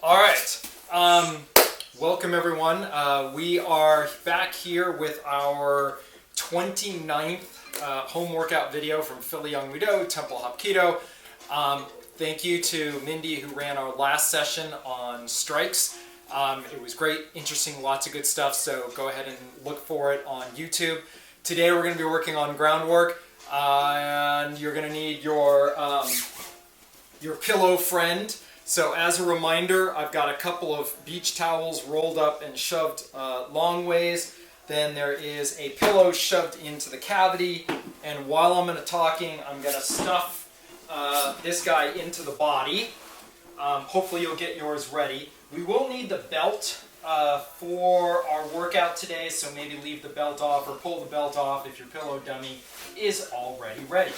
All right. Welcome everyone. We are back here with our 29th home workout video from Philly Yongmudo Temple Hapkido. Thank you to Mindy who ran our last session on strikes. It was great, interesting, lots of good stuff, so go ahead and look for it on YouTube. Today we're going to be working on groundwork, and you're going to need your pillow friend. So as a reminder, I've got a couple of beach towels rolled up and shoved long ways. Then there is a pillow shoved into the cavity, and while I'm talking, I'm going to stuff this guy into the body. Hopefully you'll get yours ready. We will need the belt for our workout today, so maybe leave the belt off or pull the belt off if your pillow dummy is already ready.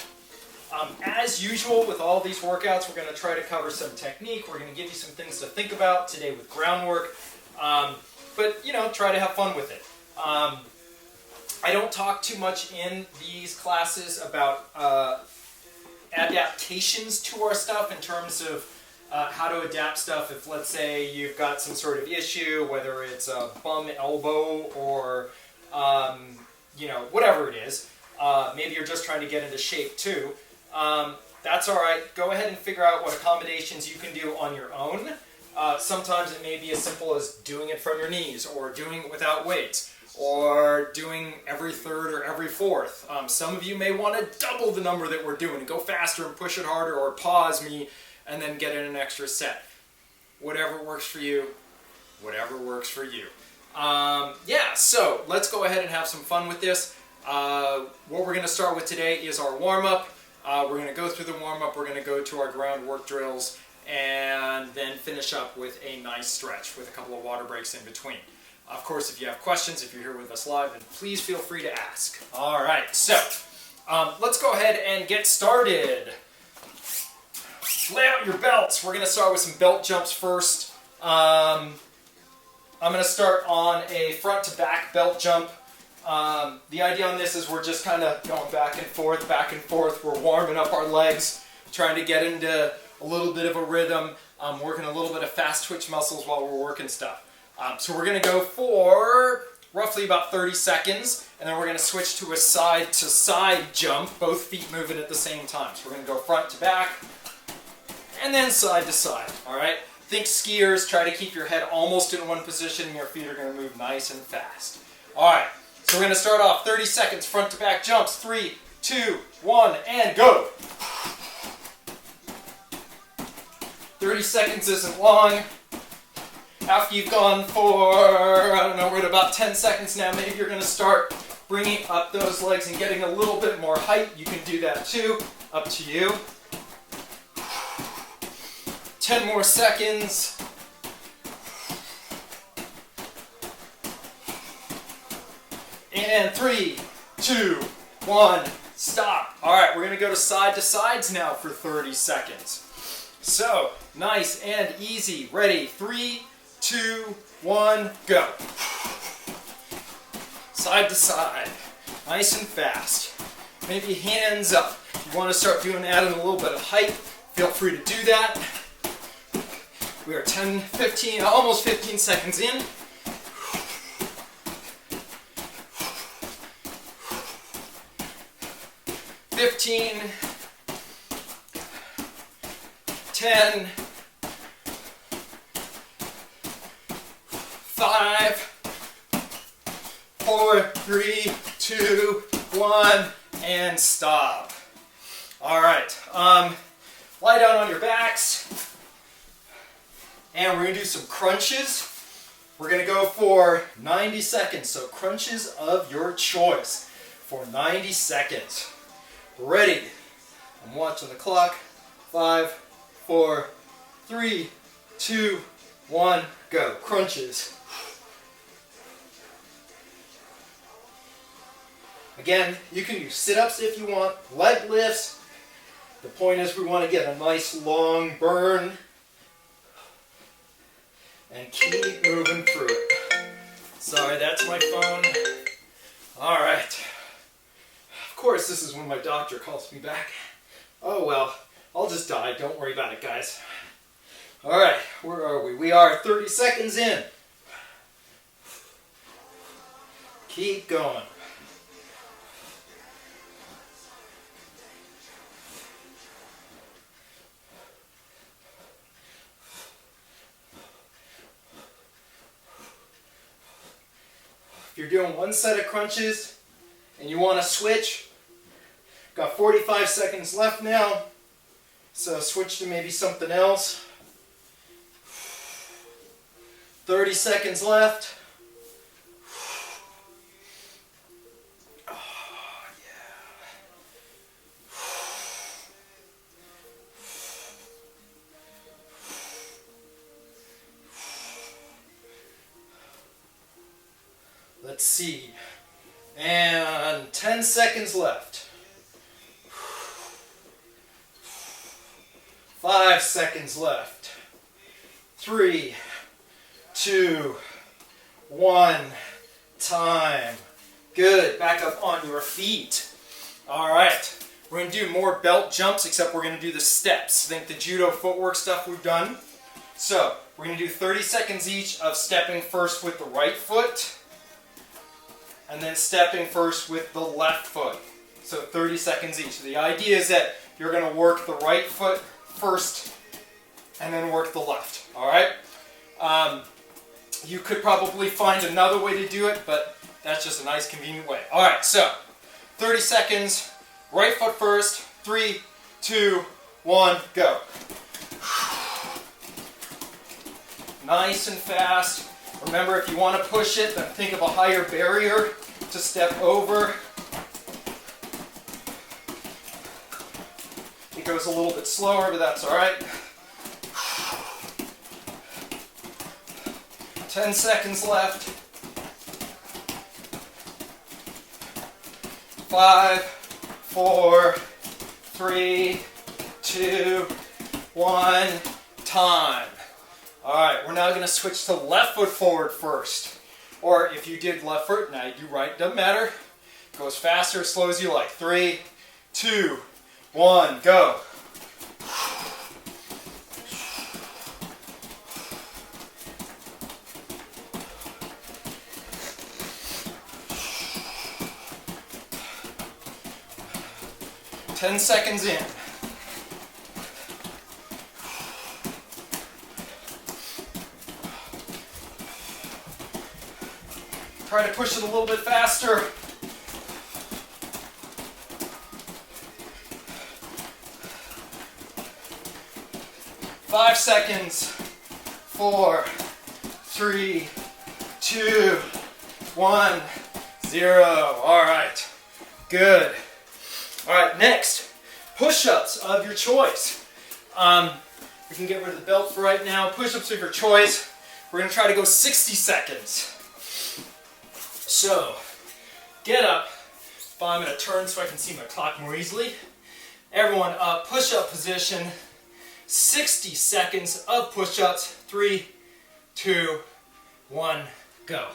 As usual with all these workouts, we're going to try to cover some technique. We're going to give you some things to think about today with groundwork, but you know, try to have fun with it. I don't talk too much in these classes about adaptations to our stuff in terms of how to adapt stuff if, let's say, you've got some sort of issue, whether it's a bum elbow or you know, whatever it is. Maybe you're just trying to get into shape too. That's alright. Go ahead and figure out what accommodations you can do on your own. Sometimes it may be as simple as doing it from your knees, or doing it without weights, or doing every third or every fourth. Some of you may want to double the number that we're doing, go faster and push it harder, or pause me and then get in an extra set. Whatever works for you, whatever works for you. Yeah, so let's go ahead and have some fun with this. What we're going to start with today is our warm-up. We're going to go through the warm-up, we're going to go to our groundwork drills, and then finish up with a nice stretch with a couple of water breaks in between. Of course, if you have questions, if you're here with us live, then please feel free to ask. All right, so let's go ahead and get started. Lay out your belts. We're going to start with some belt jumps first. I'm going to start on a front to back belt jump. The idea on this is we're just kind of going back and forth, back and forth. We're warming up our legs, trying to get into a little bit of a rhythm, working a little bit of fast twitch muscles while we're working stuff. So we're going to go for roughly about 30 seconds, and then we're going to switch to a side-to-side jump, both feet moving at the same time. So we're going to go front to back, and then side to side, all right? Think skiers, try to keep your head almost in one position, and your feet are going to move nice and fast. All right, so we're going to start off 30 seconds, front to back jumps, 3, 2, 1, and go. 30 seconds isn't long. After you've gone for, I don't know, we're at about 10 seconds now, maybe you're going to start bringing up those legs and getting a little bit more height. You can do that too, up to you. 10 more seconds. And 3, 2, 1, stop. All right, we're going to go to sides now for 30 seconds. So, nice and easy. Ready? 3, 2, 1, go. Side to side. Nice and fast. Maybe hands up. If you want to start doing adding a little bit of height, feel free to do that. We are 10, 15, almost 15 seconds in. 15, 10, 5, 4, 3, 2, 1, and stop. All right, lie down on your backs, and we're going to do some crunches. We're going to go for 90 seconds, so crunches of your choice for 90 seconds. Ready? I'm watching the clock. 5, 4, 3, 2, 1, go. Crunches. Again, you can use sit-ups if you want, leg lifts. The point is we want to get a nice long burn and keep moving through it. Sorry, that's my phone. All right. Of course, this is when my doctor calls me back. Oh well, I'll just die. Don't worry about it, guys. All right, where are we? We are 30 seconds in. Keep going. If you're doing one set of crunches and you want to switch, got 45 seconds left now, so switch to maybe something else. 30 seconds left. Oh, yeah. Let's see. And 10 seconds left. 5 seconds left. 3, 2, 1, time. Good. Back up on your feet. All right. We're going to do more belt jumps, except we're going to do the steps. Think the judo footwork stuff we've done. So we're going to do 30 seconds each of stepping first with the right foot, and then stepping first with the left foot. So 30 seconds each. So the idea is that you're going to work the right foot first, and then work the left. All right? You could probably find another way to do it, but that's just a nice, convenient way. All right, so 30 seconds, right foot first. 3, 2, 1, go. Nice and fast. Remember, if you want to push it, then think of a higher barrier to step over. It goes a little bit slower, but that's all right. 10 seconds left. 5, 4, 3, 2, 1, time. All right, we're now going to switch to left foot forward first. Or if you did left foot, now you do right, doesn't matter. Go as fast or as slow as you like. 3, 2, 1, go. Ten seconds in. Try to push it a little bit faster. Five seconds. 4, 3, 2, 1, 0. All right. Good. All right, next, push-ups of your choice. We can get rid of the belt for right now. Push-ups of your choice. We're going to try to go 60 seconds. So, get up. I'm going to turn so I can see my clock more easily. Everyone up, push-up position. 60 seconds of push-ups. 3, 2, 1, go.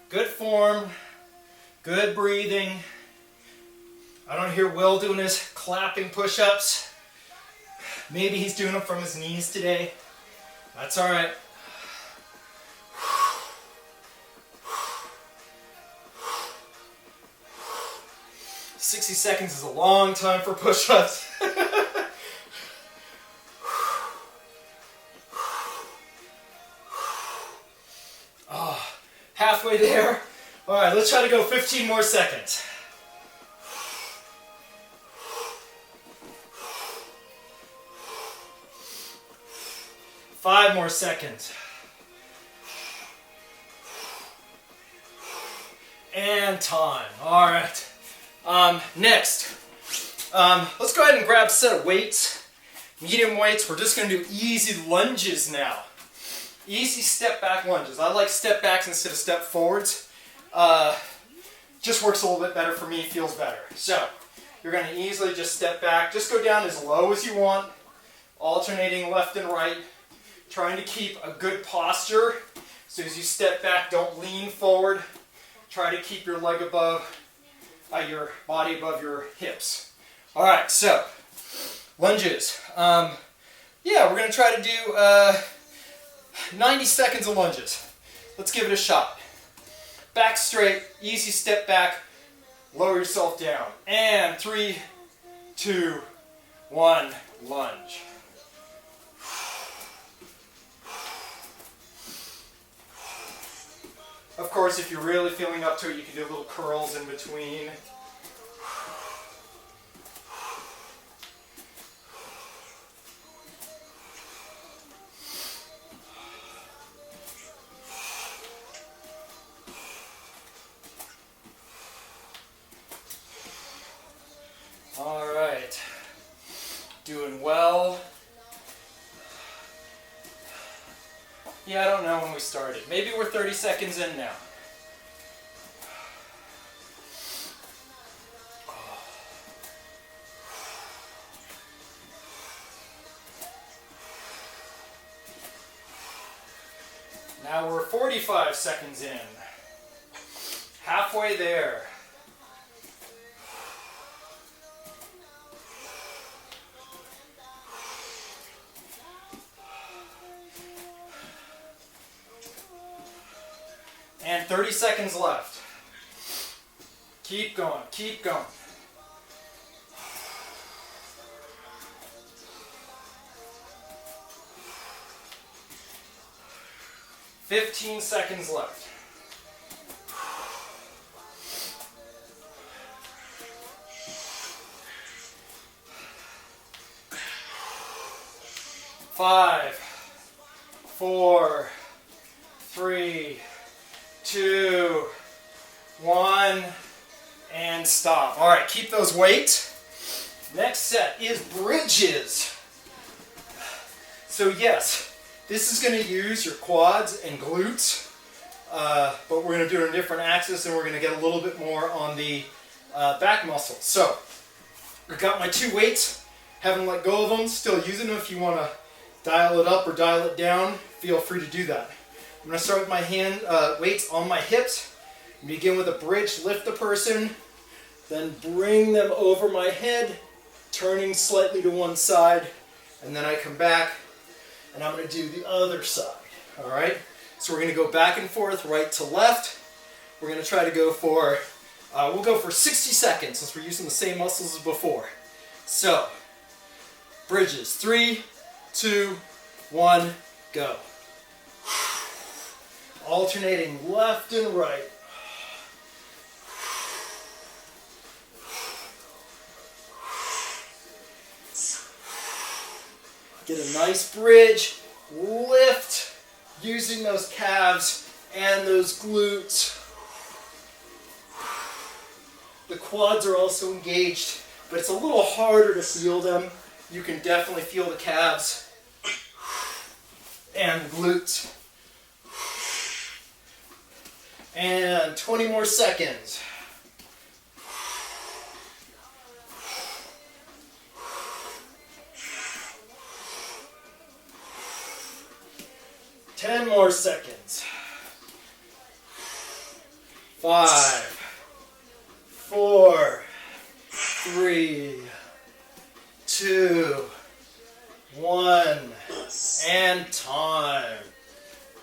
Good form. Good breathing. I don't hear Will doing his clapping push-ups. Maybe he's doing them from his knees today. That's all right. "60 seconds is a long time for push-ups." Oh, halfway there. All right, let's try to go 15 more seconds. 5 more seconds. And time. All right. Next, let's go ahead and grab a set of weights. Medium weights. We're just going to do easy lunges now. Easy step back lunges. I like step backs instead of step forwards. Just works a little bit better for me, feels better. So, you're going to easily just step back. Just go down as low as you want, alternating left and right, trying to keep a good posture. So as you step back, don't lean forward. Try to keep your leg above, your body above your hips. All right, so Lunges. Yeah, we're going to try to do 90 seconds of lunges. Let's give it a shot. Back straight, easy step back, lower yourself down. And 3, 2, 1, lunge. Of course, if you're really feeling up to it, you can do little curls in between. All right, doing well. Yeah, I don't know when we started. Maybe we're 30 seconds in now. Now we're 45 seconds in. Halfway there. And 30 seconds left. Keep going, keep going. "15 seconds left. Five, 4, 3, 2, 1, and stop. All right, keep those weights. Next set is bridges. So yes, this is going to use your quads and glutes, but we're going to do it on a different axis, and we're going to get a little bit more on the back muscles. So I've got my 2 weights, haven't let go of them, still using them. If you want to dial it up or dial it down, feel free to do that. I'm going to start with my hand weights on my hips. Begin with a bridge, lift the person, then bring them over my head, turning slightly to one side, and then I come back and I'm going to do the other side. All right? So we're going to go back and forth, right to left. We're going to try to go for, we'll go for 60 seconds since we're using the same muscles as before. So, bridges, 3, 2, 1, go. Alternating left and right. Get a nice bridge, lift, using those calves and those glutes. The quads are also engaged, but it's a little harder to feel them. You can definitely feel the calves and glutes. And 20 more seconds. Ten more seconds. 5, 4, 3, 2, 1, and time.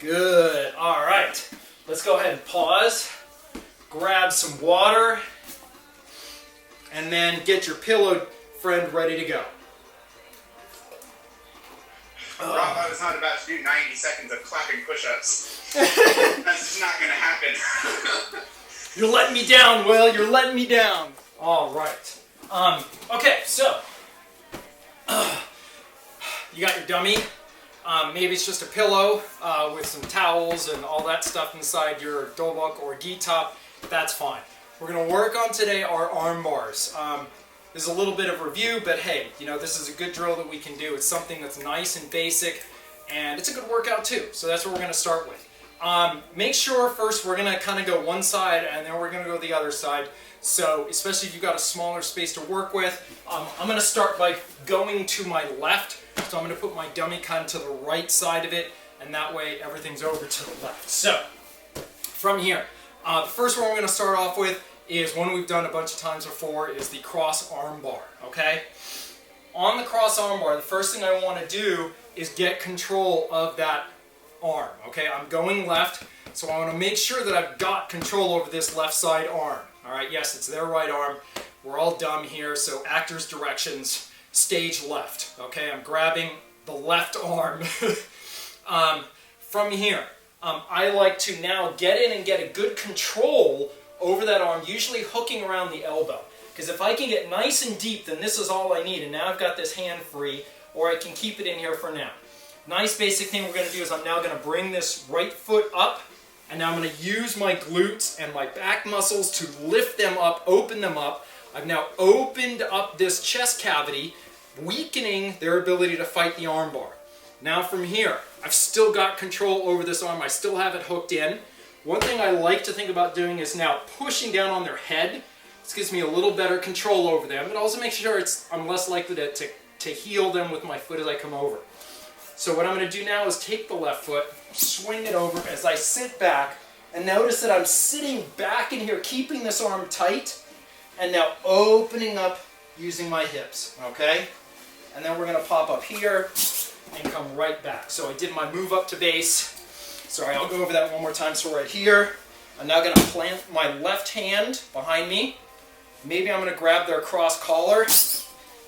Good. All right. Let's go ahead and pause, grab some water, and then get your pillow friend ready to go. Rob is not about to do 90 seconds of clapping push-ups. That's just not going to happen. You're letting me down, Will. You're letting me down. All right. Okay, so you got your dummy. Maybe it's just a pillow with some towels and all that stuff inside your dobok or gi top. That's fine. We're going to work on today our arm bars. This is a little bit of review, but hey, you know, this is a good drill that we can do. It's something that's nice and basic, and it's a good workout too. So that's what we're going to start with. Make sure first we're going to kind of go one side, and then we're going to go the other side. So especially if you've got a smaller space to work with, I'm going to start by going to my left. So I'm going to put my dummy kind of to the right side of it, and that way everything's over to the left. So from here, the first one we're going to start off with is one we've done a bunch of times before, is the cross arm bar, okay? on the cross arm bar, the first thing I want to do is get control of that arm. Okay, I'm going left, so I want to make sure that I've got control over this left side arm. All right, yes, it's their right arm. We're all dumb here, so actors' directions, stage left. Okay, I'm grabbing the left arm. From here, I like to now get in and get a good control over that arm, usually hooking around the elbow. Because if I can get nice and deep, then this is all I need. And now I've got this hand free, or I can keep it in here for now. Nice basic thing we're going to do is I'm now going to bring this right foot up, and now I'm going to use my glutes and my back muscles to lift them up, open them up. I've now opened up this chest cavity, weakening their ability to fight the arm bar. Now from here, I've still got control over this arm. I still have it hooked in. One thing I like to think about doing is now pushing down on their head. This gives me a little better control over them. It also makes sure I'm less likely to heel them with my foot as I come over. So what I'm going to do now is take the left foot, swing it over as I sit back, and notice that I'm sitting back in here, keeping this arm tight, and now opening up using my hips, okay? And then we're going to pop up here and come right back. So I did my move up to base. Sorry, I'll go over that one more time. So right here, I'm now going to plant my left hand behind me. Maybe I'm going to grab their cross collar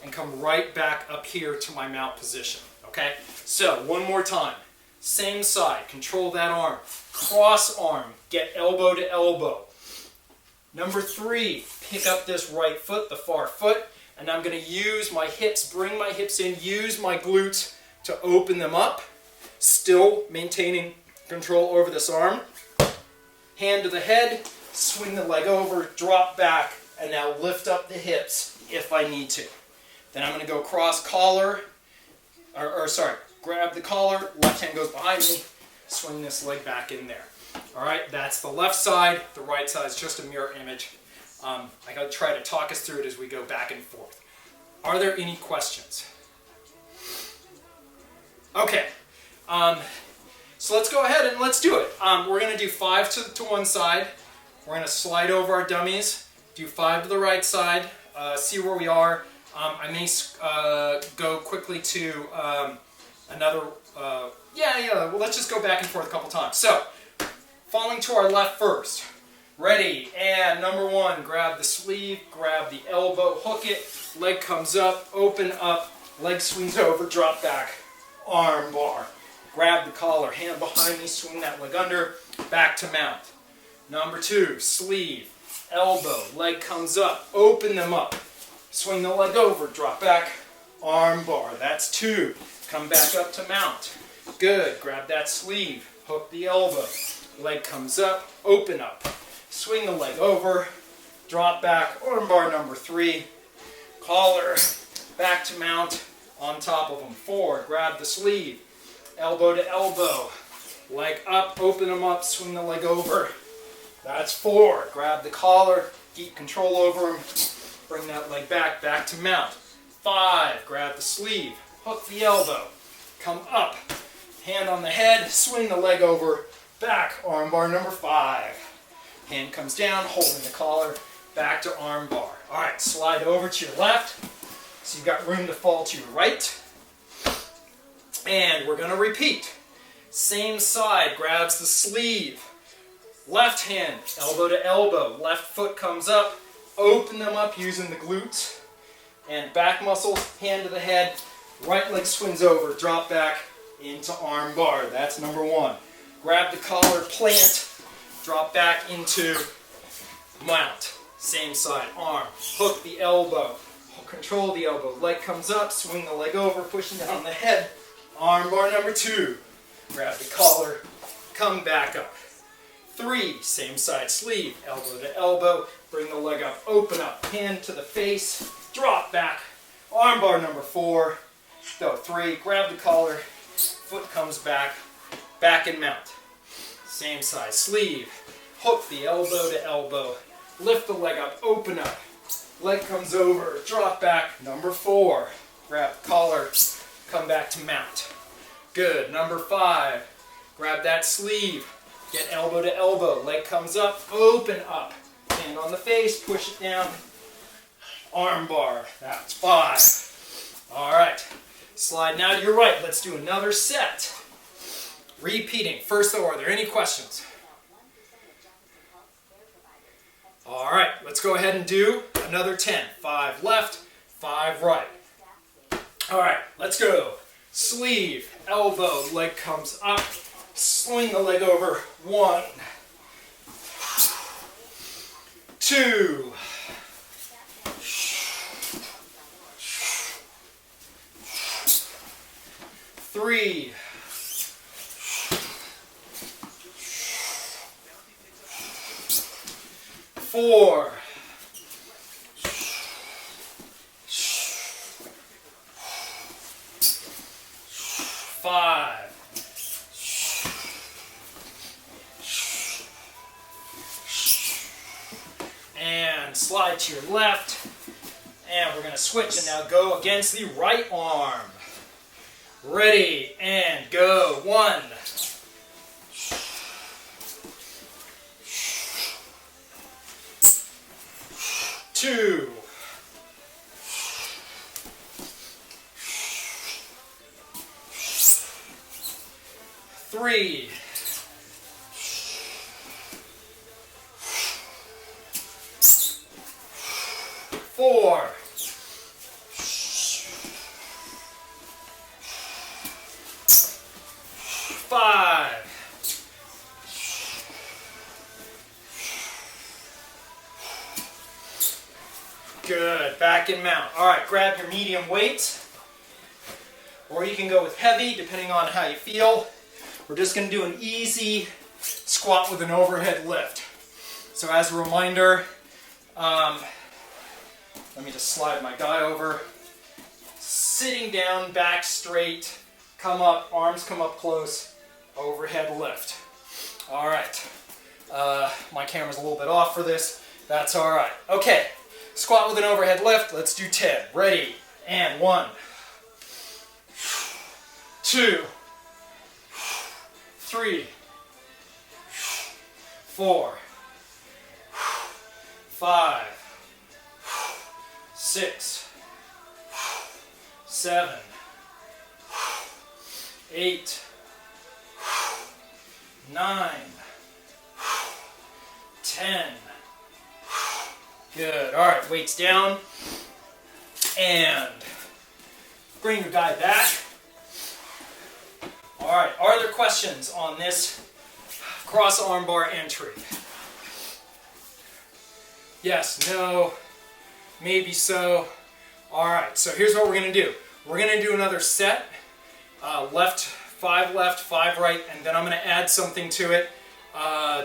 and come right back up here to my mount position. Okay? So, one more time. Same side. Control that arm. Cross arm. Get elbow to elbow. Number 3, pick up this right foot, the far foot, and I'm going to use my hips, bring my hips in, use my glutes to open them up, still maintaining control over this arm. Hand to the head, swing the leg over, drop back, and now lift up the hips if I need to. Then I'm going to go cross collar, grab the collar, left hand goes behind me, swing this leg back in there. All right, that's the left side. The right side is just a mirror image. I got to try to talk us through it as we go back and forth. Are there any questions? Okay, so let's go ahead and let's do it. We're going to do 5 to one side. We're going to slide over our dummies, do 5 to the right side, see where we are. I may go quickly to another, well, let's just go back and forth a couple times. So, falling to our left first. Ready, and number 1, grab the sleeve, grab the elbow, hook it, leg comes up, open up, leg swings over, drop back, arm bar. Grab the collar, hand behind me, swing that leg under, back to mount. Number 2, sleeve, elbow, leg comes up, open them up, swing the leg over, drop back, arm bar. That's 2. Come back up to mount. Good, grab that sleeve, hook the elbow, leg comes up, open up, swing the leg over, drop back, arm bar number 3, collar, back to mount, on top of them. 4, grab the sleeve, elbow to elbow, leg up, open them up, swing the leg over. That's 4. Grab the collar, keep control over them, bring that leg back, back to mount. 5, grab the sleeve, hook the elbow, come up, hand on the head, swing the leg over, back, arm bar number 5. Hand comes down, holding the collar, back to arm bar. All right, slide over to your left, so you've got room to fall to your right. And we're going to repeat. Same side, grabs the sleeve, left hand, elbow to elbow, left foot comes up, open them up using the glutes, and back muscles, hand to the head, right leg swings over, drop back into arm bar. That's number 1. Grab the collar, plant, drop back into mount. Same side, arm, hook the elbow, control the elbow, leg comes up, swing the leg over, pushing down the head, arm bar number 2. Grab the collar, come back up. 3, same side, sleeve, elbow to elbow, bring the leg up, open up, hand to the face, drop back, arm bar number 4, go 3, grab the collar, foot comes back, back and mount. Same side, sleeve, hook the elbow to elbow, lift the leg up, open up, leg comes over, drop back, number 4, grab the collar, come back to mount. Good, number 5, grab that sleeve, get elbow to elbow, leg comes up, open up, hand on the face, push it down, arm bar, that's 5. All right. Slide now to your right. Let's do another set. Repeating. First though, are there any questions? All right, let's go ahead and do another 10. 5 left, 5 right. All right, let's go. Sleeve, elbow, leg comes up. Swing the leg over. 1, 2, 3, 4, 5, and slide to your left, and we're going to switch and now go against the right arm. Ready, and go. 1, 2, 3, 4, 5, 6. Good. Back and mount. All right, grab your medium weights, or you can go with heavy, depending on how you feel. We're just going to do an easy squat with an overhead lift. So as a reminder, let me just slide my guy over. Sitting down, back straight, come up, arms come up close, overhead lift. All right. My camera's a little bit off for this. That's all right. Okay. Squat with an overhead lift. Let's do 10. Ready, and 1, 2, 3, 4, 5, 6, 7, 8, 9, 10. Good. All right, weights down. And bring your guy back. All right, are there questions on this cross armbar entry? Yes, no, maybe so. All right, so here's what we're going to do. We're going to do another set. Left, 5 right, and then I'm going to add something to it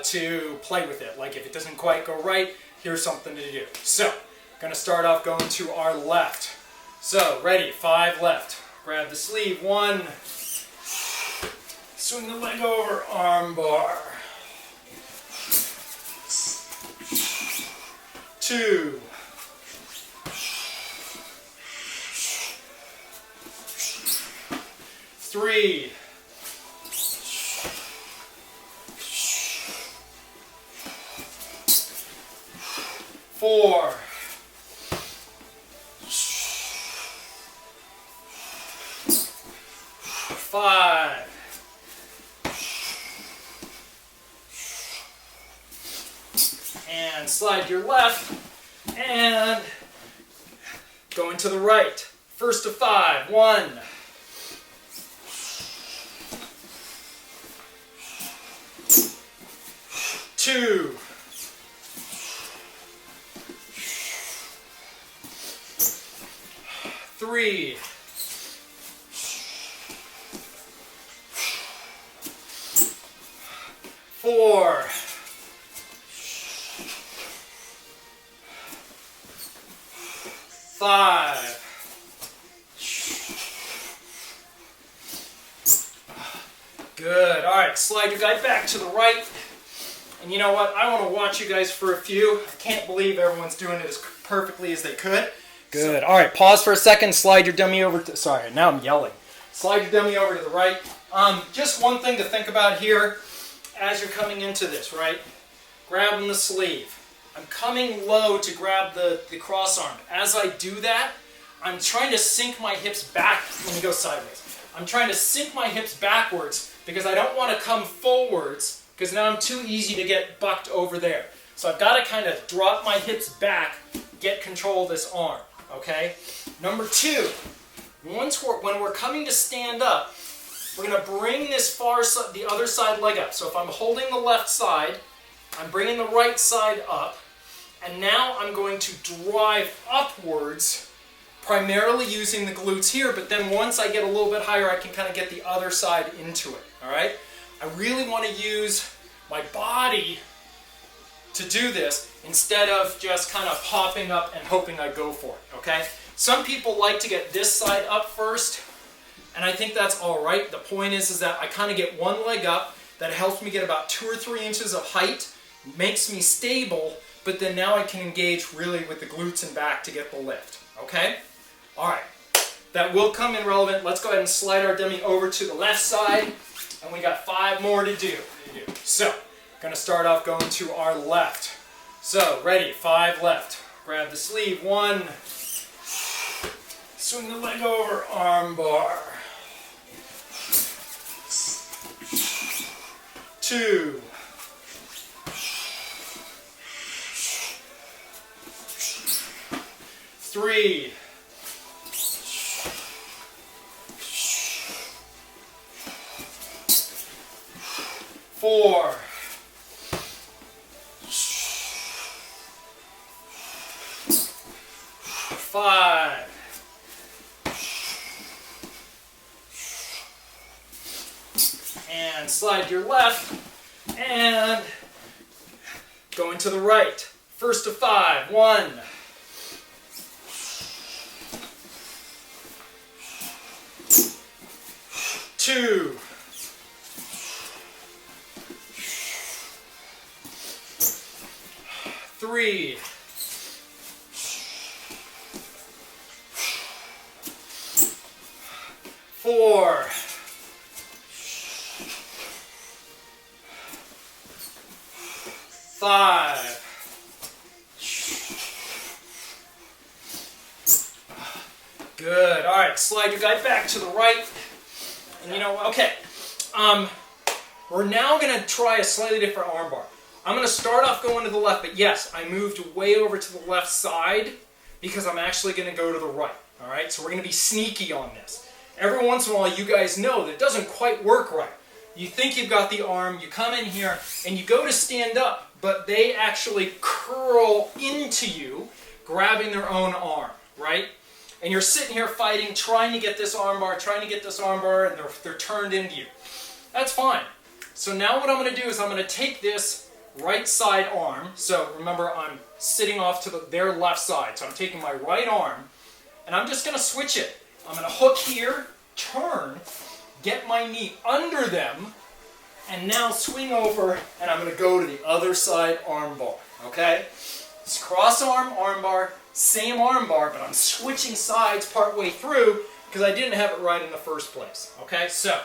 to play with it. Like if it doesn't quite go right, here's something to do. So, going to start off going to our left. So, ready, 5 left. Grab the sleeve, 1. Swing the leg over, arm bar. 2. 3. 4. 5. And slide your left and go into the right. First to 5. 1. 2. 3. 4. 5. Good. All right, slide your guy back to the right. And you know what? I want to watch you guys for a few. I can't believe everyone's doing it as perfectly as they could. Good. All right, pause for a second. Slide your dummy over to... Sorry, now I'm yelling. Slide your dummy over to the right. Just one thing to think about here as you're coming into this, right? Grabbing the sleeve. I'm coming low to grab the cross arm. As I do that, I'm trying to sink my hips back. Let me go sideways. I'm trying to sink my hips backwards because I don't want to come forwards because now I'm too easy to get bucked over there. So I've got to kind of drop my hips back, get control of this arm, okay? Number 2, when we're coming to stand up, we're going to bring the other side leg up. So if I'm holding the left side, I'm bringing the right side up, and now I'm going to drive upwards, primarily using the glutes here, but then once I get a little bit higher, I can kind of get the other side into it, all right? I really want to use my body to do this instead of just kind of popping up and hoping I go for it, okay? Some people like to get this side up first, and I think that's all right. The point is that I kind of get one leg up, that helps me get about 2 or 3 inches of height, makes me stable, but then now I can engage really with the glutes and back to get the lift, okay? All right, that will come in relevant. Let's go ahead and slide our dummy over to the left side, and we got 5 more to do. So, gonna start off going to our left. So, ready, 5 left. Grab the sleeve, 1. Swing the leg over, arm bar. 2. 3. 4. 5. And slide your left and going to the right. First to 5. 1. 2. 3. 4. 5. Good. All right, slide your guy back to the right. And you know, okay. We're now going to try a slightly different armbar. I'm going to start off going to the left, but yes, I moved way over to the left side because I'm actually going to go to the right. All right, so we're going to be sneaky on this. Every once in a while, you guys know that it doesn't quite work right. You think you've got the arm, you come in here, and you go to stand up, but they actually curl into you, grabbing their own arm, right? And you're sitting here fighting, trying to get this armbar, and they're turned into you. That's fine. So now what I'm going to do is I'm going to take this right side arm. So remember, I'm sitting off to their left side. So I'm taking my right arm, and I'm just going to switch it. I'm going to hook here, turn, get my knee under them, and now swing over, and I'm going to go to the other side armbar. Okay? It's cross arm, armbar, same armbar, but I'm switching sides partway through because I didn't have it right in the first place. Okay? So,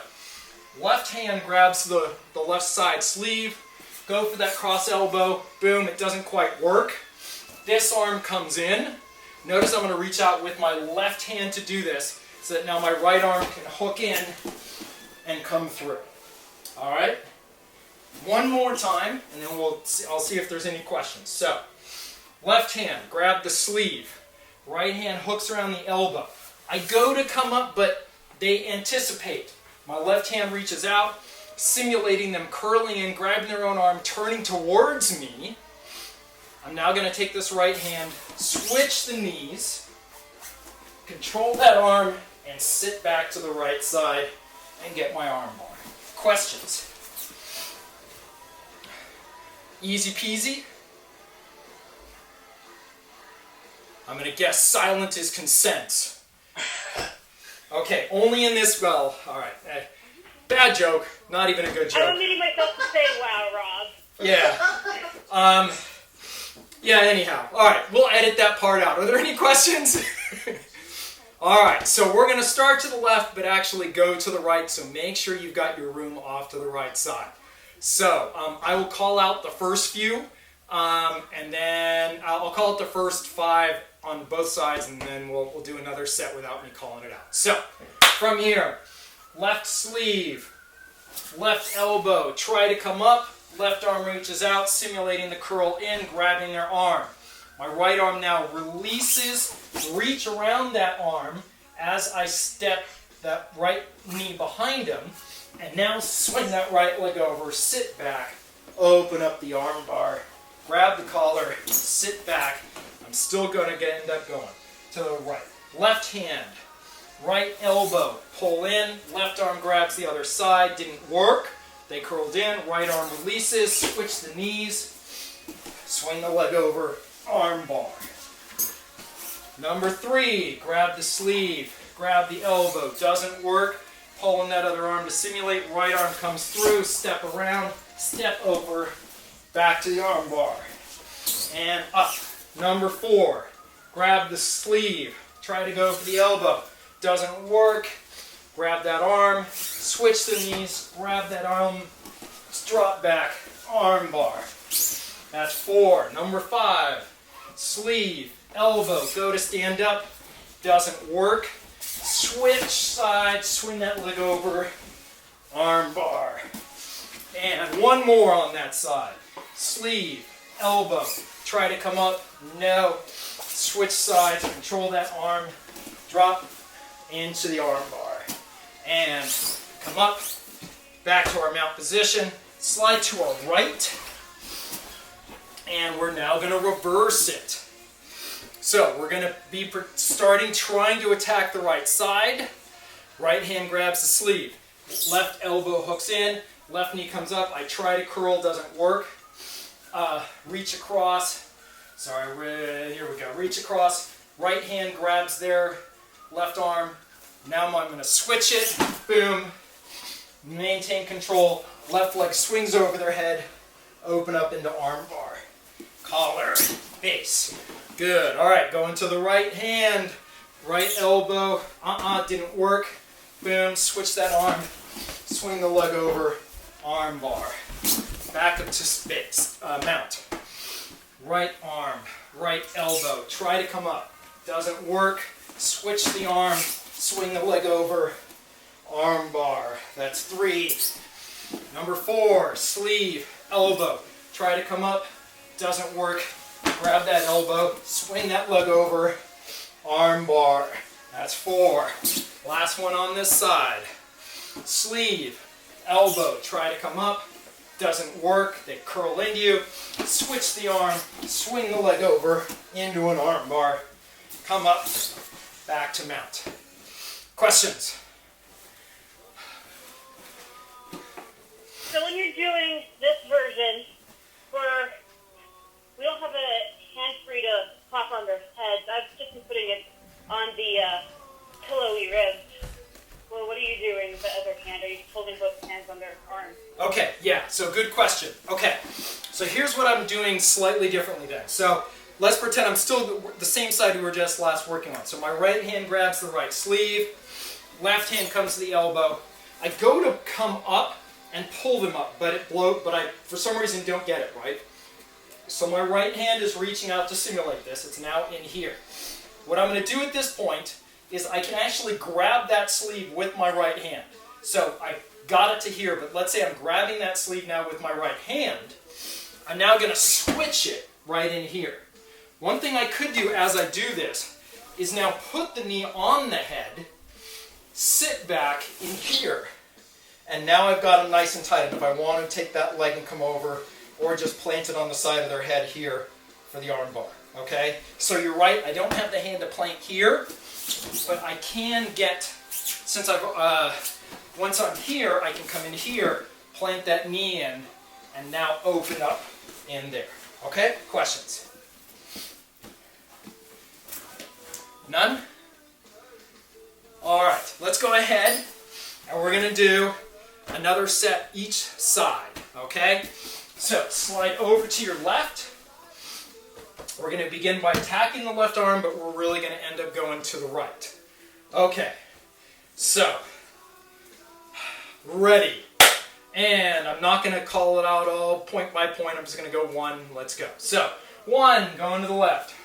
left hand grabs the left side sleeve, go for that cross elbow, boom, it doesn't quite work. This arm comes in. Notice I'm going to reach out with my left hand to do this so that now my right arm can hook in and come through. All right? One more time, and then I'll see if there's any questions. So, left hand, grab the sleeve. Right hand hooks around the elbow. I go to come up, but they anticipate. My left hand reaches out, simulating them curling in, grabbing their own arm, turning towards me. I'm now going to take this right hand, switch the knees, control that arm, and sit back to the right side and get my arm bar. Questions? Easy peasy? I'm going to guess silent is consent. Okay, only in this, well, alright. Bad joke, not even a good joke. I'm omitting myself to say wow, Rob. Yeah. Yeah, anyhow. Alright, we'll edit that part out. Are there any questions? Alright, so we're going to start to the left, but actually go to the right, so make sure you've got your room off to the right side. So, I will call out the first few, and then I'll call it the first 5 on both sides, and then we'll do another set without me calling it out. So, from here, left sleeve, left elbow, try to come up, left arm reaches out, simulating the curl in, grabbing their arm. My right arm now releases, reach around that arm as I step that right knee behind him, and now swing that right leg over, sit back, open up the arm bar, grab the collar, sit back. I'm still going to end up going to the right. Left hand, right elbow, pull in, left arm grabs the other side, didn't work. They curled in, right arm releases, switch the knees, swing the leg over, arm bar. Number 3, grab the sleeve, grab the elbow, doesn't work, pull in that other arm to simulate, right arm comes through, step around, step over, back to the arm bar, and up. Number 4, grab the sleeve, try to go for the elbow, doesn't work, grab that arm, switch the knees, grab that arm, drop back, arm bar. That's 4. Number 5, sleeve, elbow, go to stand up, doesn't work, switch side, swing that leg over, arm bar. And one more on that side, sleeve, elbow, try to come up, no, switch sides, control that arm, drop into the arm bar, and come up, back to our mount position, slide to our right, and we're now going to reverse it. So we're going to be trying to attack the right side, right hand grabs the sleeve, left elbow hooks in, left knee comes up, I try to curl, doesn't work, reach across, here we go, reach across, right hand grabs their left arm, now I'm going to switch it, boom, maintain control, left leg swings over their head, open up into arm bar, collar, base, good, alright, going to the right hand, right elbow, didn't work, boom, switch that arm, swing the leg over, arm bar, back up to space, mount, right arm, right elbow, try to come up, doesn't work, switch the arm, swing the leg over, arm bar, that's 3. Number 4, sleeve, elbow, try to come up, doesn't work, grab that elbow, swing that leg over, arm bar, that's 4. Last one on this side, sleeve, elbow, try to come up, doesn't work, they curl into you, switch the arm, swing the leg over into an arm bar, come up, back to mount. Questions? So when you're doing this version, we don't have a hand-free to pop on their heads. I've just been putting it on the pillowy ribs. Well, what are you doing with the other hand? Are you holding both hands on their arms? Okay, yeah, so good question. Okay, so here's what I'm doing slightly differently then. So let's pretend I'm still the same side we were just last working on. So my right hand grabs the right sleeve, left hand comes to the elbow. I go to come up and pull them up, but I for some reason don't get it right. So my right hand is reaching out to simulate this. It's now in here. What I'm going to do at this point is I can actually grab that sleeve with my right hand. So I got it to here, but let's say I'm grabbing that sleeve now with my right hand. I'm now going to switch it right in here. One thing I could do as I do this is now put the knee on the head, sit back in here, and now I've got them nice and tight. And if I want to take that leg and come over, or just plant it on the side of their head here for the arm bar. Okay? So you're right, I don't have the hand to plant here, but I can get, since once I'm here, I can come in here, plant that knee in, and now open up in there. Okay? Questions? None? Alright, let's go ahead, and we're going to do another set each side. Okay? So, slide over to your left. We're going to begin by attacking the left arm, but we're really going to end up going to the right. Okay, so, ready. And I'm not going to call it out all point by point. I'm just going to go 1. Let's go. So, 1, going to the left.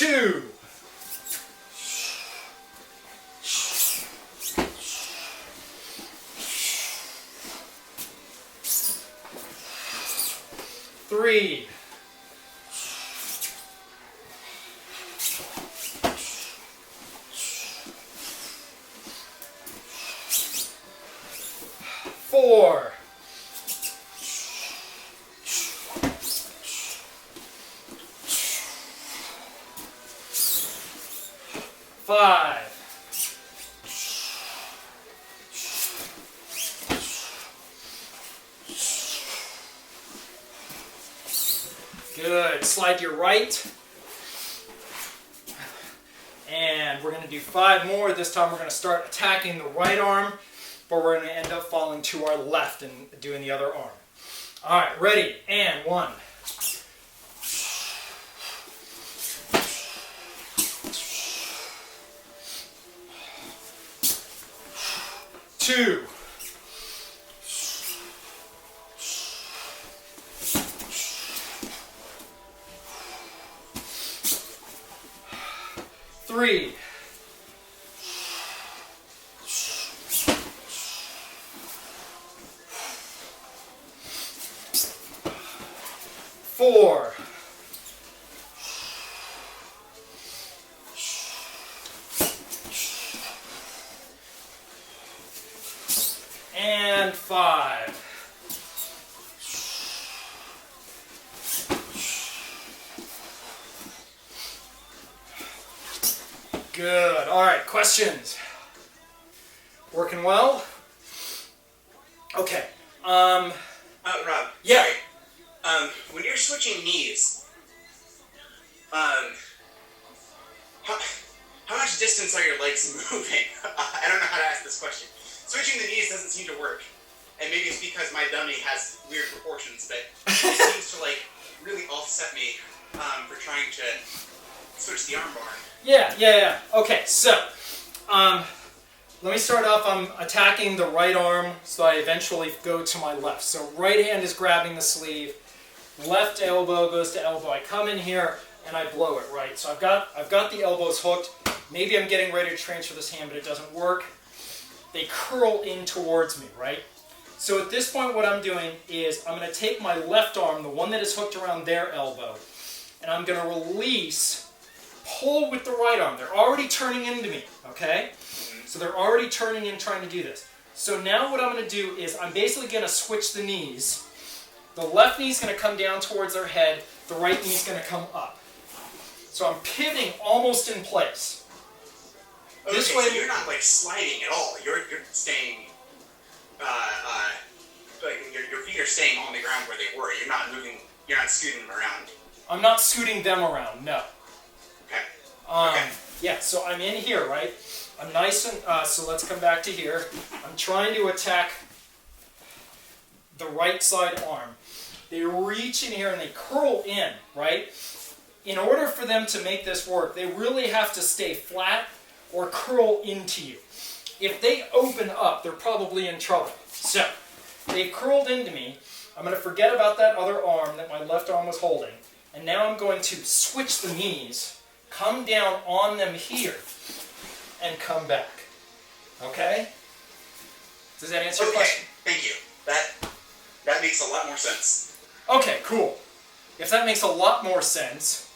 2. 3. 4. 5. 'Good. Slide to your right. And we're going to do 5 more. This time we're going to start attacking the right arm, but we're going to end up falling to our left and doing the other arm. All right, ready? And 1. 2. 3. 4. And 5. Good. All right, questions? Working well? Okay. Rob. Yeah. Sorry. When you're switching knees, how much distance are your legs moving? I don't know how to ask this question. Switching the knees doesn't seem to work. And maybe it's because my dummy has weird proportions, but it seems to really offset me for trying to switch the armbar. Yeah. Okay, so let me start off. I'm attacking the right arm, so I eventually go to my left. So right hand is grabbing the sleeve, left elbow goes to elbow. I come in here and I blow it, right? So I've got the elbows hooked. Maybe I'm getting ready to transfer this hand, but it doesn't work. They curl in towards me, right? So at this point, what I'm doing is I'm going to take my left arm, the one that is hooked around their elbow, and I'm going to release, pull with the right arm. They're already turning into me, okay? So they're already turning in trying to do this. So now what I'm going to do is I'm basically going to switch the knees. The left knee is going to come down towards their head. The right knee is going to come up. So I'm pivoting almost in place. Okay, This way, so you're not sliding at all. You're staying. Your feet are staying on the ground where they were. You're not moving. You're not scooting them around. I'm not scooting them around. No. Okay. Okay. Yeah. So I'm in here, right? I'm nice and so let's come back to here. I'm trying to attack the right side arm. They reach in here and they curl in, right? In order for them to make this work, they really have to stay flat or curl into you. If they open up, they're probably in trouble. So, they've curled into me. I'm going to forget about that other arm that my left arm was holding. And now I'm going to switch the knees, come down on them here, and come back. Okay? Does that answer your question? Thank you. That makes a lot more sense. Okay, cool. If that makes a lot more sense,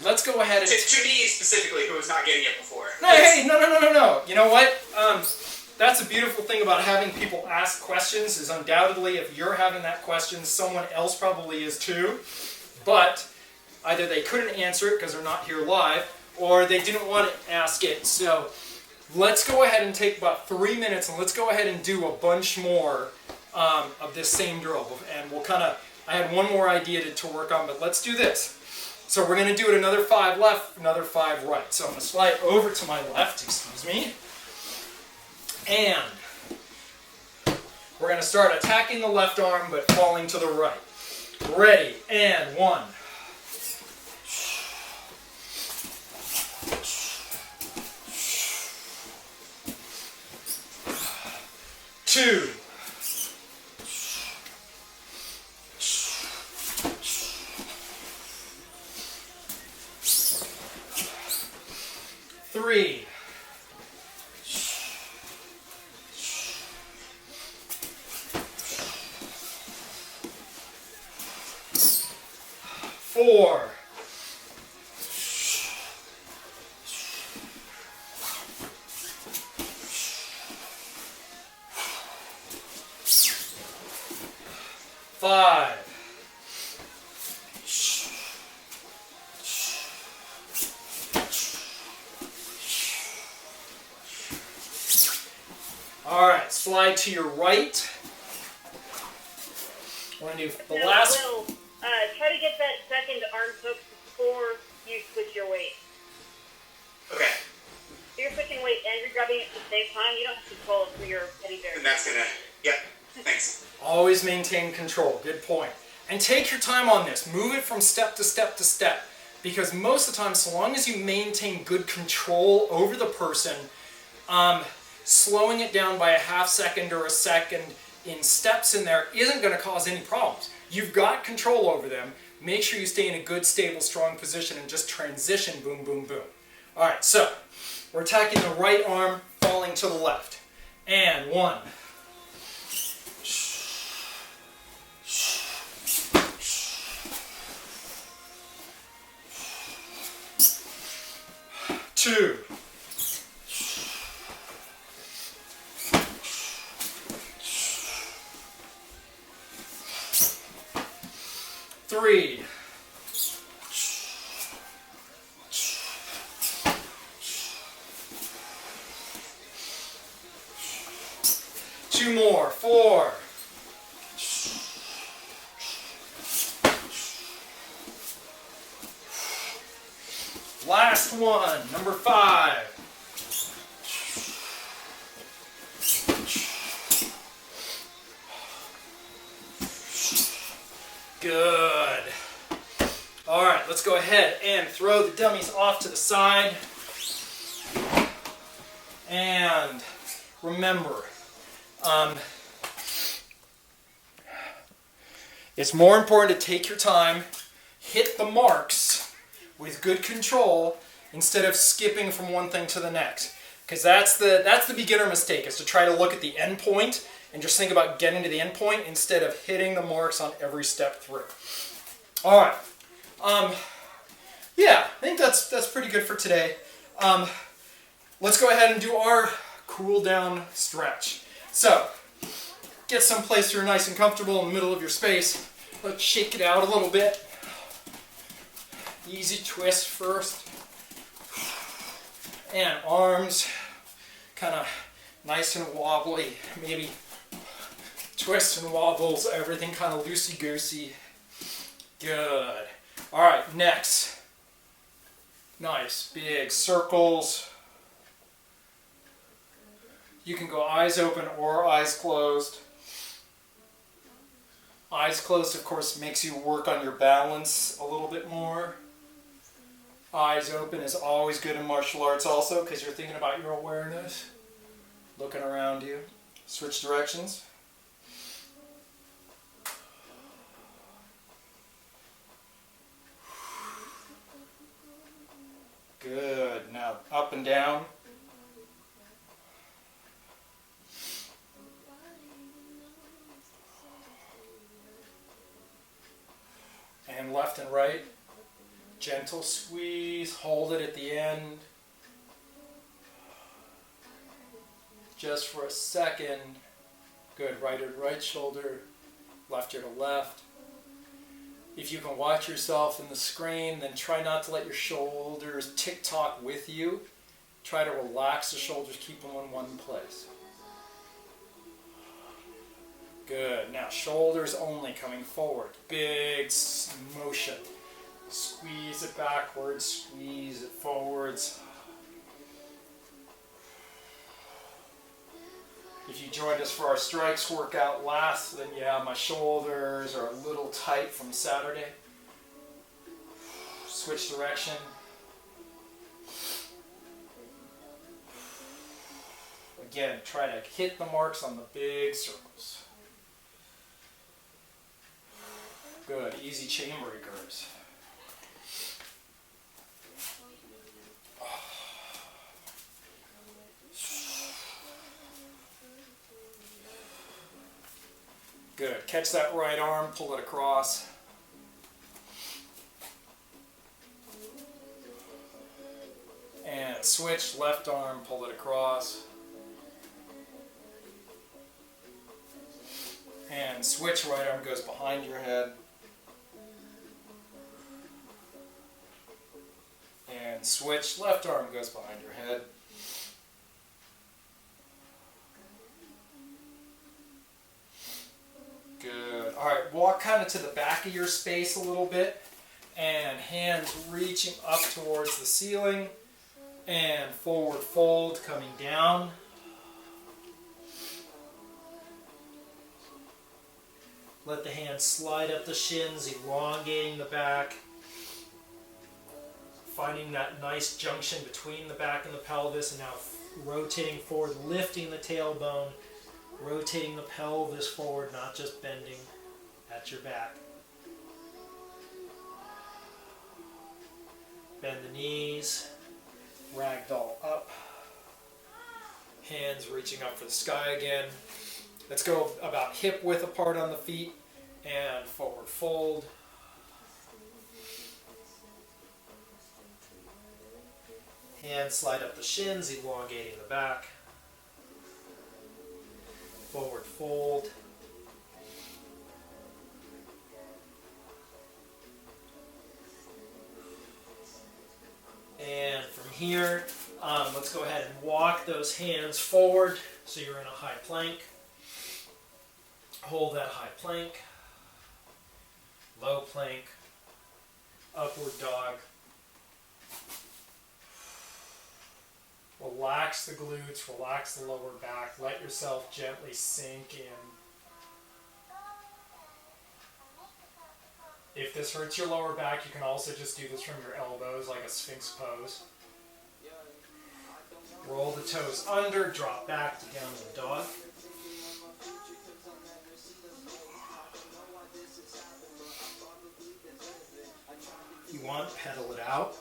let's go ahead and... To me specifically, who was not getting it before. Hey, no. You know what? That's a beautiful thing about having people ask questions, is undoubtedly if you're having that question, someone else probably is too. But either they couldn't answer it because they're not here live, or they didn't want to ask it. So let's go ahead and take about 3 minutes, and let's go ahead and do a bunch more of this same drill. And we'll kind of... I had one more idea to work on, but let's do this. So we're going to do it another 5 left, another 5 right. So I'm going to slide over to my left, excuse me. And we're going to start attacking the left arm, but falling to the right. Ready, and 1. 2. 3. 3. 4. 5. 'Alright, slide to your right. We're going to do the last... Will, try to get that second arm hook before you switch your weight. Okay. If you're switching weight and you're grabbing it at the same time, you don't have control for your teddy bear. And that's gonna, yep, thanks. Always maintain control. Good point. And take your time on this. Move it from step to step to step. Because most of the time, so long as you maintain good control over the person, slowing it down by a half second or a second in steps in there isn't going to cause any problems. You've got control over them. Make sure you stay in a good, stable, strong position and just transition, boom, boom, boom. All right, so we're attacking the right arm, falling to the left. And 1. 2. 3. 2 more. 4. Last one, number 5. Good. All right, let's go ahead and throw the dummies off to the side. And remember, it's more important to take your time, hit the marks with good control instead of skipping from one thing to the next. Because that's the beginner mistake, is to try to look at the end point and just think about getting to the end point instead of hitting the marks on every step through. All right. Yeah, I think that's pretty good for today. Let's go ahead and do our cool down stretch. So, get someplace you're nice and comfortable in the middle of your space. Let's shake it out a little bit. Easy twist first. And arms kind of nice and wobbly. Maybe twists and wobbles, everything kind of loosey-goosey. Good. All right, next. Nice big circles. You can go eyes open or eyes closed. Eyes closed, of course, makes you work on your balance a little bit more. Eyes open is always good in martial arts also, because you're thinking about your awareness, looking around you. Switch directions. Good. Now up and down. And left and right. Gentle squeeze, hold it at the end. Just for a second. Good, right ear to right shoulder, left ear to left. If you can watch yourself in the screen, then try not to let your shoulders tick-tock with you. Try to relax the shoulders, keep them in one place. Good. Now shoulders only coming forward. Big motion. Squeeze it backwards, squeeze it forwards. If you joined us for our strikes workout last, then yeah, my shoulders are a little tight from Saturday. Switch direction. Again, try to hit the marks on the big circles. Good, easy chain breakers. Good. Catch that right arm, pull it across. And switch, left arm, pull it across. And switch, right arm goes behind your head. And switch, left arm goes behind your head. Good. Alright, walk kind of to the back of your space a little bit. And hands reaching up towards the ceiling. And forward fold coming down. Let the hands slide up the shins, elongating the back. Finding that nice junction between the back and the pelvis, and now rotating forward, lifting the tailbone, rotating the pelvis forward, not just bending at your back. Bend the knees, ragdoll up, hands reaching up for the sky again. Let's go about hip width apart on the feet and forward fold. Hands slide up the shins, elongating the back. Forward fold. And from here, let's go ahead and walk those hands forward so you're in a high plank. Hold that high plank, low plank, upward dog. Relax the glutes, relax the lower back, let yourself gently sink in. If this hurts your lower back, you can also just do this from your elbows like a Sphinx pose. Roll the toes under, drop back to downward dog. If you want, pedal it out.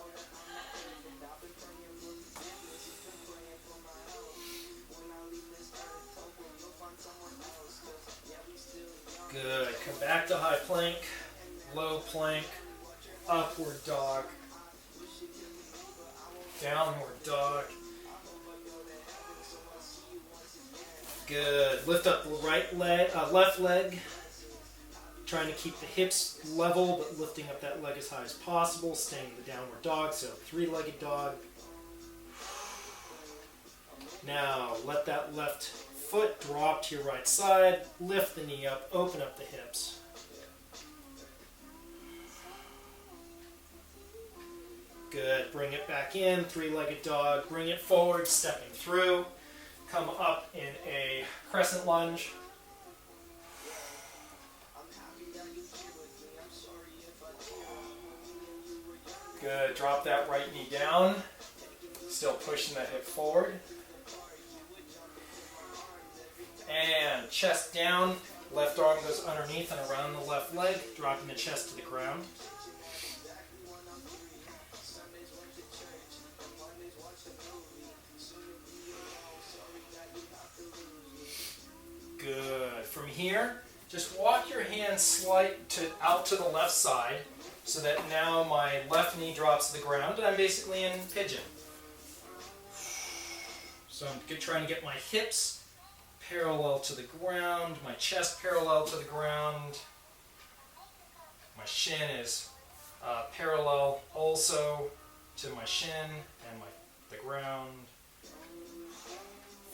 Good. Come back to high plank, low plank, upward dog, downward dog. Good. Lift up the right leg, left leg. Trying to keep the hips level, but lifting up that leg as high as possible. Staying in the downward dog, so three-legged dog. Now, let that left foot drop to your right side. Lift the knee up, open up the hips. Good. Bring it back in, three-legged dog. Bring it forward, stepping through. Come up in a crescent lunge. Good. Drop that right knee down. Still pushing that hip forward. And chest down. Left arm goes underneath and around the left leg, dropping the chest to the ground. Good. From here, just walk your hands out to the left side so that now my left knee drops to the ground and I'm basically in pigeon. So I'm trying to get my hips parallel to the ground, my chest parallel to the ground. My shin is parallel also to my shin and the ground.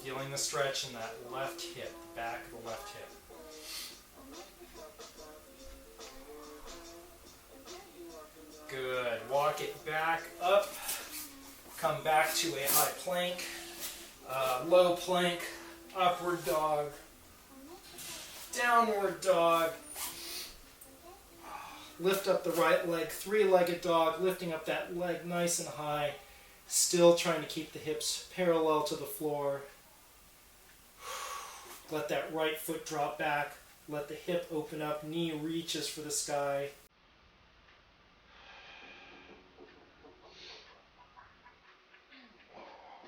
Feeling the stretch in that left hip, the back of the left hip. Good. Walk it back up. Come back to a high plank, low plank, upward dog, downward dog. Lift up the right leg, three-legged dog, lifting up that leg nice and high. Still trying to keep the hips parallel to the floor. Let that right foot drop back. Let the hip open up. Knee reaches for the sky.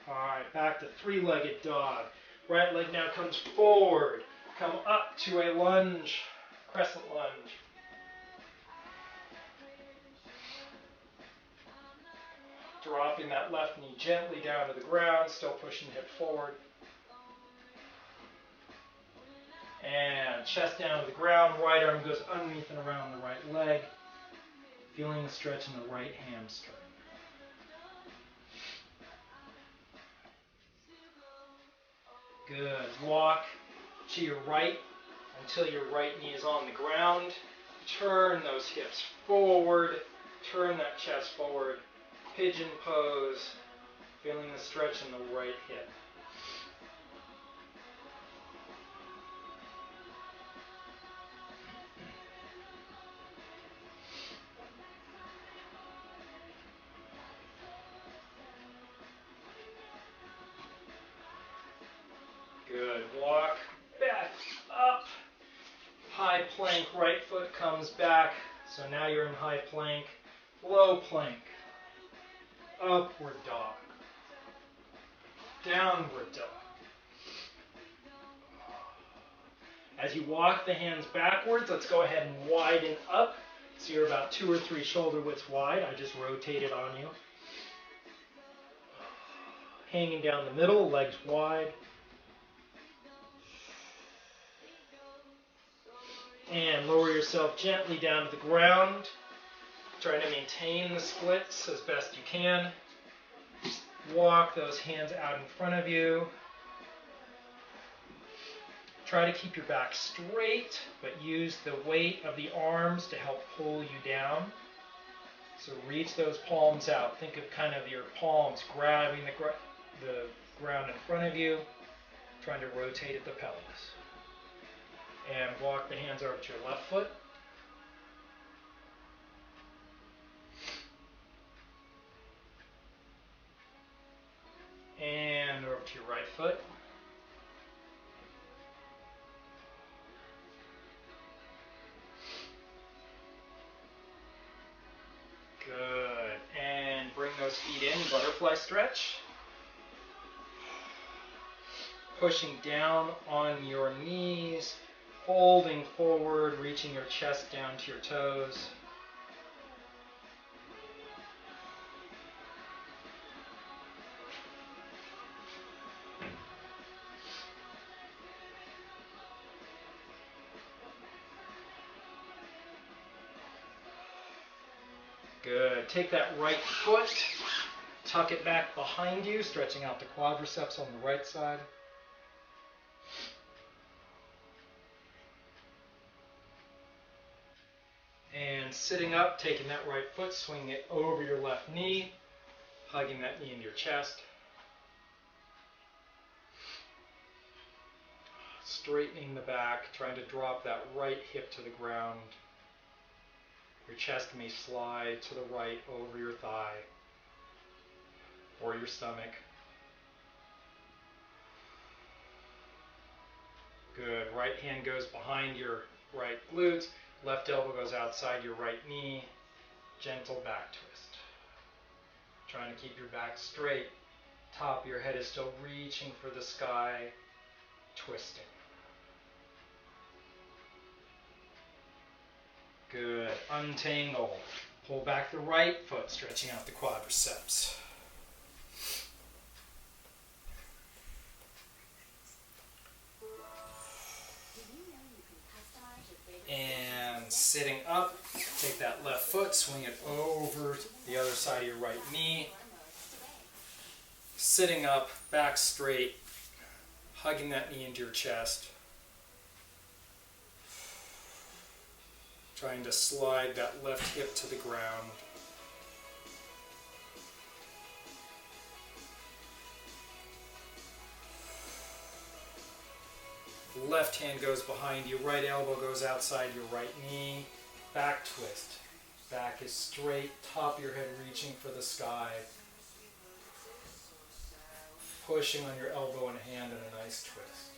Alright, back to three-legged dog. Right leg now comes forward. Come up to a lunge, crescent lunge. Dropping that left knee gently down to the ground, still pushing hip forward. And chest down to the ground, right arm goes underneath and around the right leg. Feeling the stretch in the right hamstring. Good. Walk to your right until your right knee is on the ground. Turn those hips forward. Turn that chest forward. Pigeon pose. Feeling the stretch in the right hip. Good. Walk back up. High plank, right foot comes back. So now you're in high plank. Low plank. Upward dog. Downward dog. As you walk the hands backwards, let's go ahead and widen up. So you're about 2 or 3 shoulder widths wide. I just rotated on you. Hanging down the middle, legs wide. And lower yourself gently down to the ground. Trying to maintain the splits as best you can. Walk those hands out in front of you. Try to keep your back straight, but use the weight of the arms to help pull you down. So reach those palms out. Think of kind of your palms grabbing the ground in front of you, trying to rotate at the pelvis. And walk the hands over to your left foot. And over to your right foot. Good. And bring those feet in, butterfly stretch. Pushing down on your knees, folding forward, reaching your chest down to your toes. Good. Take that right foot, tuck it back behind you, stretching out the quadriceps on the right side. And sitting up, taking that right foot, swinging it over your left knee, hugging that knee into your chest. Straightening the back, trying to drop that right hip to the ground. Your chest may slide to the right over your thigh or your stomach. Good. Right hand goes behind your right glutes. Left elbow goes outside your right knee. Gentle back twist. Trying to keep your back straight. Top of your head is still reaching for the sky. Twisting. Good. Untangle. Pull back the right foot, stretching out the quadriceps. And sitting up, take that left foot, swing it over the other side of your right knee. Sitting up, back straight, hugging that knee into your chest. Trying to slide that left hip to the ground. Left hand goes behind you, right elbow goes outside your right knee. Back twist. Back is straight, top of your head reaching for the sky. Pushing on your elbow and hand in a nice twist.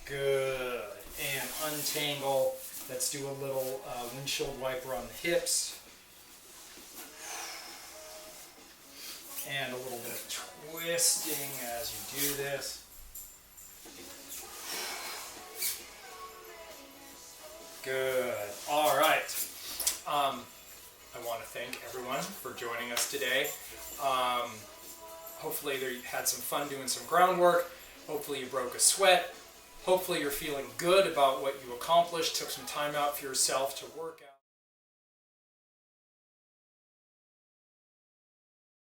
Good. And untangle. Let's do a little windshield wiper on the hips. And a little bit of twisting as you do this. Good. All right. I want to thank everyone for joining us today. Hopefully you had some fun doing some groundwork. Hopefully you broke a sweat. Hopefully you're feeling good about what you accomplished, took some time out for yourself to work out.